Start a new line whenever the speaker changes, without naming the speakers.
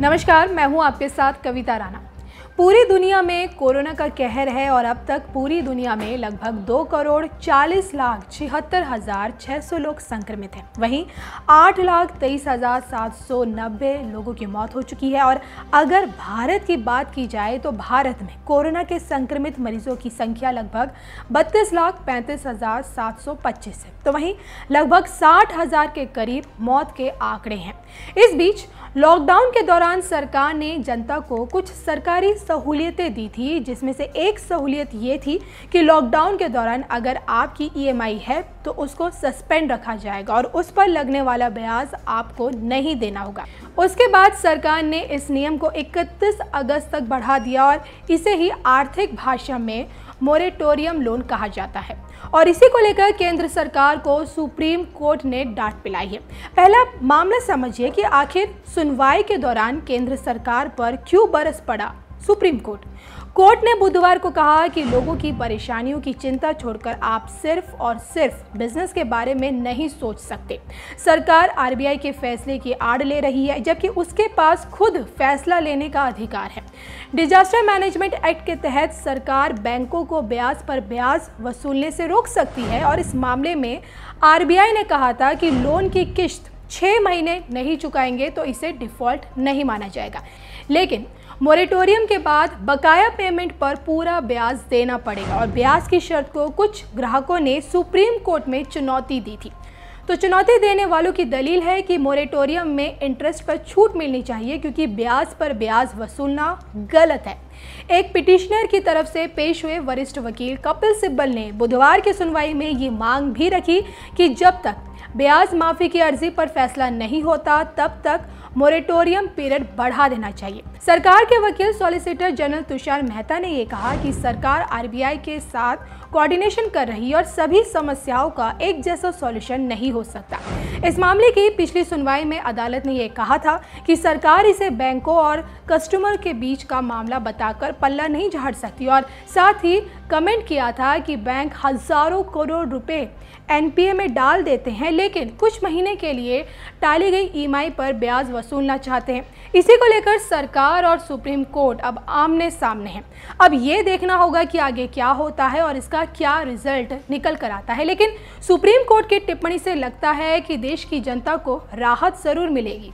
नमस्कार, मैं हूं आपके साथ कविता राणा। पूरी दुनिया में कोरोना का कहर है और अब तक पूरी दुनिया में लगभग 2,40,76,600 लोग संक्रमित हैं। वहीं 8,23,790 लोगों की मौत हो चुकी है। और अगर भारत की बात की जाए तो भारत में कोरोना के संक्रमित मरीजों की संख्या लगभग 32,35,725 है। तो वहीं लगभग 60,000 के करीब मौत के आंकड़े हैं। इस बीच लॉकडाउन के दौरान सरकार ने जनता को कुछ सरकारी सहूलियतें दी थी, जिसमें से एक सहूलियत ये थी कि लॉकडाउन के दौरान अगर आपकी EMI है तो उसको सस्पेंड रखा जाएगा और उस पर लगने वाला ब्याज आपको नहीं देना होगा। उसके बाद सरकार ने इस नियम को 31 अगस्त तक बढ़ा दिया और इसे ही आर्थिक भाषा में मोरेटोरियम लोन कहा जाता है। और इसी को लेकर केंद्र सरकार को सुप्रीम कोर्ट ने डांट पिलाई है। पहला मामला समझिए कि आखिर सुनवाई के दौरान केंद्र सरकार पर क्यों बरस पड़ा सुप्रीम कोर्ट ने बुधवार को कहा कि लोगों की परेशानियों की चिंता छोड़कर आप सिर्फ और सिर्फ बिजनेस के बारे में नहीं सोच सकते। सरकार RBI के फैसले की आड़ ले रही है, जबकि उसके पास खुद फैसला लेने का अधिकार है। डिजास्टर मैनेजमेंट एक्ट के तहत सरकार बैंकों को ब्याज पर ब्याज वसूलने से रोक सकती है और इस मामले में RBI ने कहा था कि लोन की किश्त 6 महीने नहीं चुकाएंगे तो इसे डिफॉल्ट नहीं माना जाएगा, लेकिन मोरेटोरियम के बाद बकाया पेमेंट पर पूरा ब्याज देना पड़ेगा। और ब्याज की शर्त को कुछ ग्राहकों ने सुप्रीम कोर्ट में चुनौती दी थी। तो चुनौती देने वालों की दलील है कि मोरेटोरियम में इंटरेस्ट पर छूट मिलनी चाहिए क्योंकि ब्याज पर ब्याज वसूलना गलत है। एक पिटिशनर की तरफ से पेश हुए वरिष्ठ वकील कपिल सिब्बल ने बुधवार की सुनवाई में ये मांग भी रखी कि जब तक ब्याज माफी की अर्जी पर फैसला नहीं होता तब तक मोरेटोरियम पीरियड बढ़ा देना चाहिए। सरकार के वकील सॉलिसिटर जनरल तुषार मेहता ने यह कहा कि सरकार RBI के साथ कोऑर्डिनेशन कर रही है और सभी समस्याओं का एक जैसा सॉल्यूशन नहीं हो सकता। इस मामले की पिछली सुनवाई में अदालत ने यह कहा था कि सरकार इसे बैंकों और कस्टमर के बीच का मामला बताकर पल्ला नहीं झाड़ सकती और साथ ही कमेंट किया था कि बैंक हजारों करोड़ रुपए NPA में डाल देते हैं लेकिन कुछ महीने के लिए टाली गई EMI पर ब्याज वसूलना चाहते हैं। इसी को लेकर सरकार और सुप्रीम कोर्ट अब आमने सामने हैं। अब ये देखना होगा कि आगे क्या होता है और इसका क्या रिजल्ट निकल कर आता है, लेकिन सुप्रीम कोर्ट की टिप्पणी से लगता है कि देश की जनता को राहत जरूर मिलेगी।